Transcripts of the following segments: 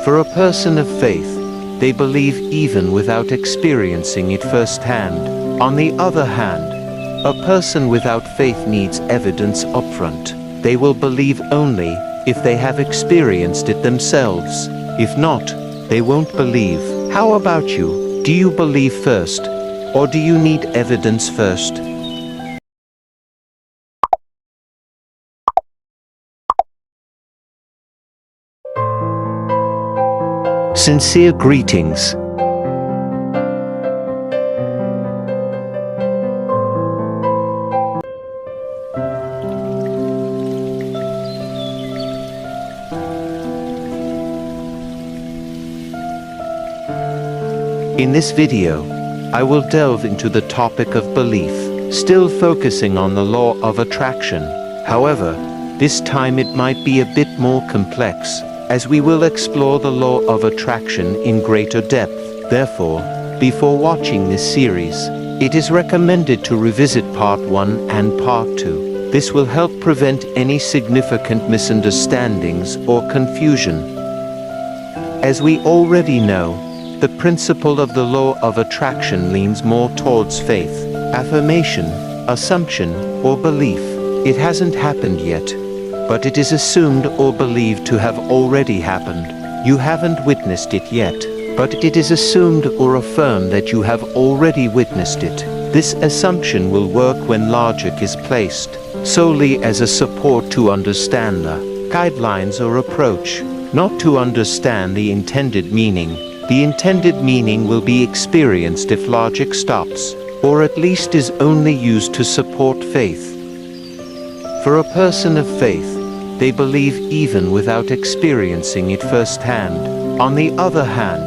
For a person of faith, they believe even without experiencing it firsthand. On the other hand, a person without faith needs evidence upfront. They will believe only if they have experienced it themselves. If not, they won't believe. How about you? Do you believe first, or do you need evidence first? Sincere greetings. In this video, I will delve into the topic of belief, still focusing on the law of attraction. However, this time it might be a bit more complex, as we will explore the law of attraction in greater depth. Therefore, before watching this series, it is recommended to revisit Part 1 and Part 2. This will help prevent any significant misunderstandings or confusion. As we already know, the principle of the law of attraction leans more towards faith, affirmation, assumption, or belief. It hasn't happened yet, but it is assumed or believed to have already happened. You haven't witnessed it yet, but it is assumed or affirmed that you have already witnessed it. This assumption will work when logic is placed solely as a support to understand the guidelines or approach, not to understand the intended meaning. The intended meaning will be experienced if logic stops, or at least is only used to support faith. For a person of faith, they believe even without experiencing it firsthand. On the other hand,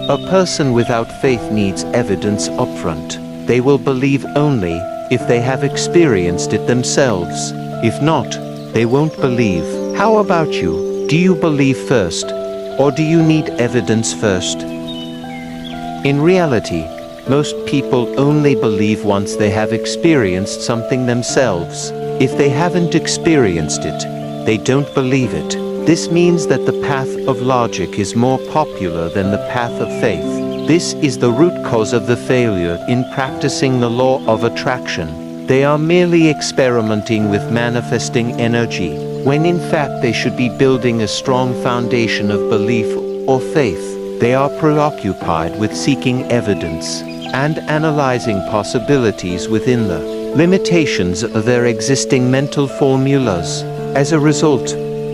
a person without faith needs evidence upfront. They will believe only if they have experienced it themselves. If not, they won't believe. How about you? Do you believe first, or do you need evidence first? In reality, most people only believe once they have experienced something themselves. If they haven't experienced it, they don't believe it. This means that the path of logic is more popular than the path of faith. This is the root cause of the failure in practicing the law of attraction. They are merely experimenting with manifesting energy, when in fact they should be building a strong foundation of belief or faith. They are preoccupied with seeking evidence and analyzing possibilities within the limitations of their existing mental formulas. As a result,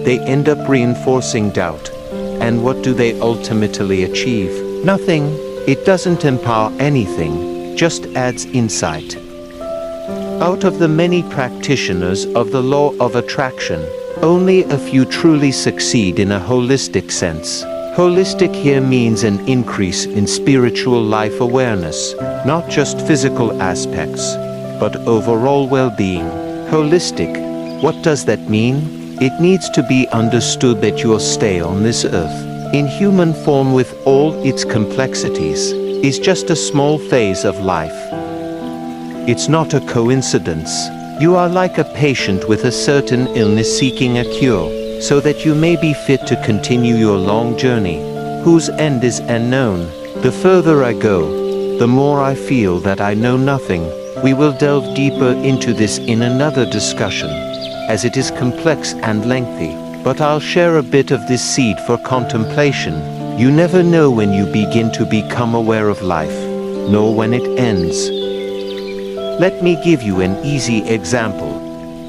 they end up reinforcing doubt. And what do they ultimately achieve? Nothing. It doesn't empower anything, just adds insight. Out of the many practitioners of the law of attraction, only a few truly succeed in a holistic sense. Holistic here means an increase in spiritual life awareness, not just physical aspects, but overall well-being. Holistic, what does that mean? It needs to be understood that your stay on this earth, in human form with all its complexities, is just a small phase of life. It's not a coincidence. You are like a patient with a certain illness seeking a cure, so that you may be fit to continue your long journey, whose end is unknown. The further I go, the more I feel that I know nothing. We will delve deeper into this in another discussion, as it is complex and lengthy, but I'll share a bit of this seed for contemplation. You never know when you begin to become aware of life, nor when it ends. Let me give you an easy example.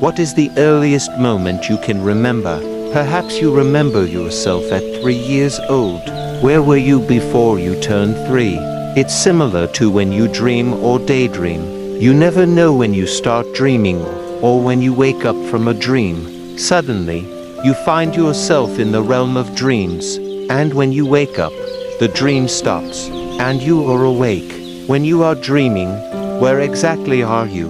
What is the earliest moment you can remember? Perhaps you remember yourself at 3 years old. Where were you before you turned 3? It's similar to when you dream or daydream. You never know when you start dreaming or when you wake up from a dream. Suddenly, you find yourself in the realm of dreams, and when you wake up, the dream stops, and you are awake. When you are dreaming, where exactly are you?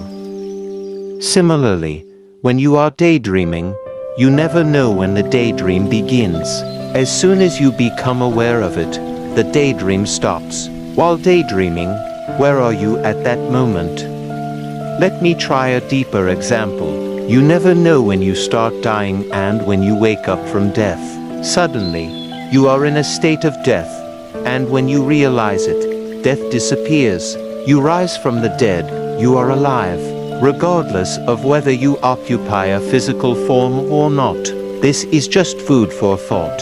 Similarly, when you are daydreaming, you never know when the daydream begins. As soon as you become aware of it, the daydream stops. While daydreaming, where are you at that moment? Let me try a deeper example. You never know when you start dying and when you wake up from death. Suddenly, You are in a state of death, and when you realize it, death disappears. You rise from the dead, you are alive, regardless of whether you occupy a physical form or not. This is just food for thought.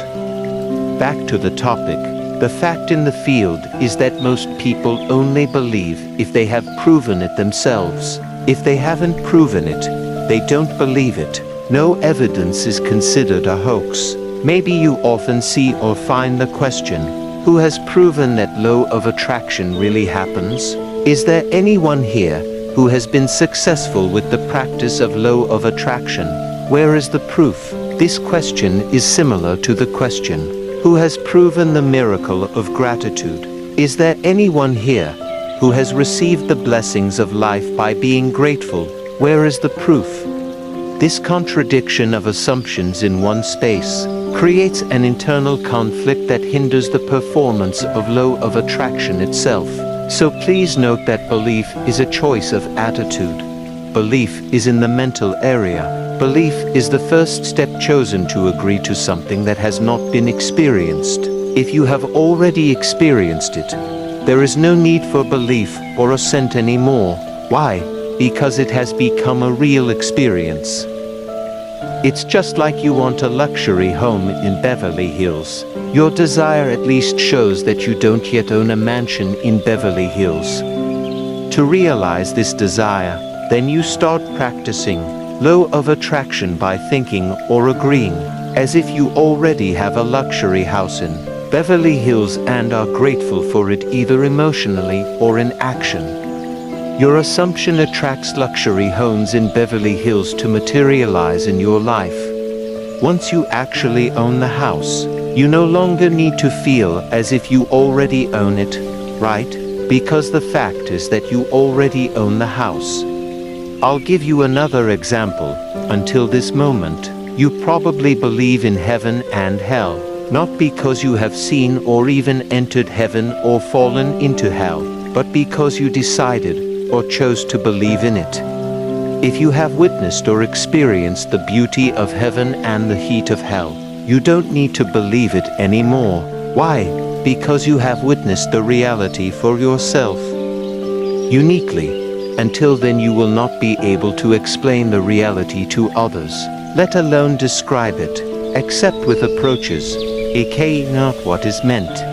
Back to the topic. The fact in the field is that most people only believe if they have proven it themselves. If they haven't proven it, they don't believe it. No evidence is considered a hoax. Maybe you often see or find the question, who has proven that law of attraction really happens? Is there anyone here who has been successful with the practice of law of attraction? Where is the proof? This question is similar to the question, who has proven the miracle of gratitude? Is there anyone here who has received the blessings of life by being grateful? Where is the proof? This contradiction of assumptions in one space creates an internal conflict that hinders the performance of law of attraction itself. So please note that belief is a choice of attitude. Belief is in the mental area. Belief is the first step chosen to agree to something that has not been experienced. If you have already experienced it, there is no need for belief or assent anymore. Why? Because it has become a real experience. It's just like you want a luxury home in Beverly Hills. Your desire at least shows that you don't yet own a mansion in Beverly Hills. To realize this desire, then you start practicing law of attraction by thinking or agreeing as if you already have a luxury house in Beverly Hills and are grateful for it either emotionally or in action. Your assumption attracts luxury homes in Beverly Hills to materialize in your life. Once you actually own the house, you no longer need to feel as if you already own it, right? Because the fact is that you already own the house. I'll give you another example. Until this moment, you probably believe in heaven and hell, not because you have seen or even entered heaven or fallen into hell, but because you decided or chose to believe in it. If you have witnessed or experienced the beauty of heaven and the heat of hell, you don't need to believe it anymore. Why? Because you have witnessed the reality for yourself. Uniquely. Until then you will not be able to explain the reality to others, let alone describe it, except with approaches, aka not what is meant.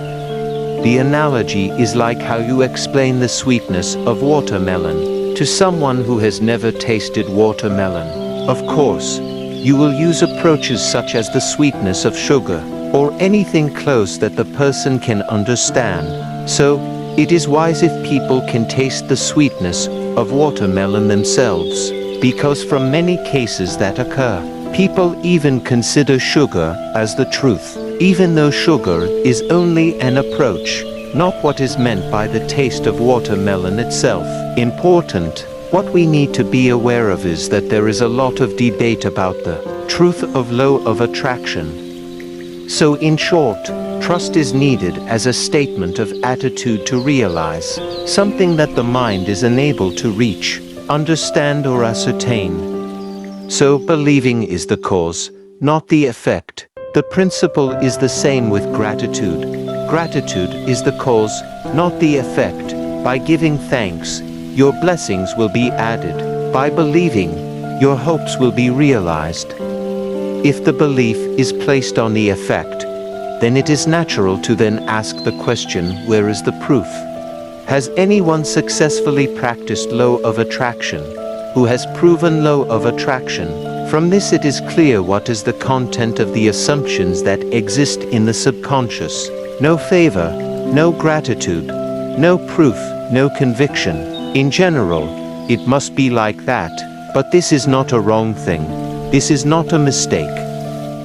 The analogy is like how you explain the sweetness of watermelon to someone who has never tasted watermelon. Of course, you will use approaches such as the sweetness of sugar, or anything close that the person can understand. So, it is wise if people can taste the sweetness of watermelon themselves, because from many cases that occur, people even consider sugar as the truth, even though sugar is only an approach, not what is meant by the taste of watermelon itself. Important. What we need to be aware of is that there is a lot of debate about the truth of law of attraction. So in short, trust is needed as a statement of attitude to realize something that the mind is unable to reach, understand or ascertain. So believing is the cause, not the effect. The principle is the same with gratitude. Gratitude is the cause, not the effect. By giving thanks, your blessings will be added. By believing, your hopes will be realized. If the belief is placed on the effect, then it is natural to then ask the question, where is the proof? Has anyone successfully practiced law of attraction? Who has proven law of attraction? From this it is clear what is the content of the assumptions that exist in the subconscious. No favor, no gratitude, no proof, no conviction. In general, it must be like that, but this is not a wrong thing. This is not a mistake.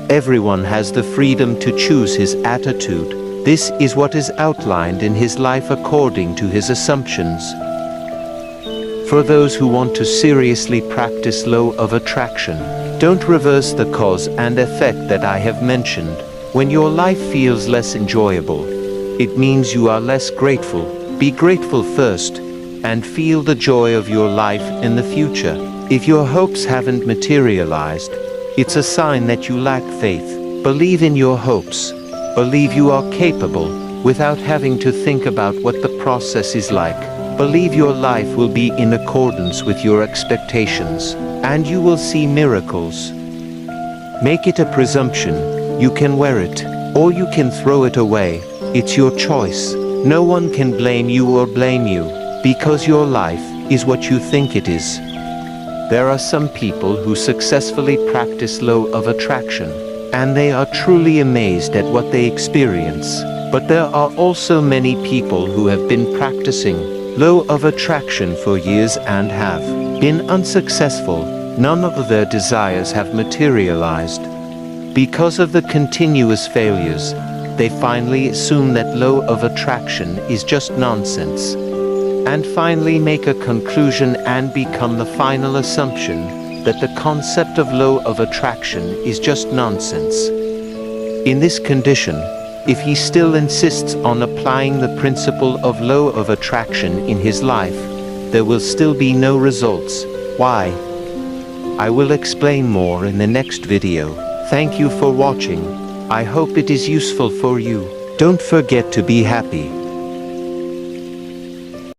Everyone has the freedom to choose his attitude. This is what is outlined in his life according to his assumptions. For those who want to seriously practice law of attraction, don't reverse the cause and effect that I have mentioned. When your life feels less enjoyable, it means you are less grateful. Be grateful first, and feel the joy of your life in the future. If your hopes haven't materialized, it's a sign that you lack faith. Believe in your hopes. Believe you are capable, without having to think about what the process is like. Believe your life will be in accordance with your expectations, and you will see miracles. Make it a presumption. You can wear it, or you can throw it away. It's your choice. No one can blame you or blame you, because your life is what you think it is. There are some people who successfully practice law of attraction, and they are truly amazed at what they experience. But there are also many people who have been practicing law of attraction for years and have been unsuccessful. None of their desires have materialized. Because of the continuous failures, they finally assume that law of attraction is just nonsense, and finally make a conclusion and become the final assumption that the concept of law of attraction is just nonsense. In this condition, if he still insists on applying the principle of law of attraction in his life, there will still be no results. Why? I will explain more in the next video. Thank you for watching. I hope it is useful for you. Don't forget to be happy.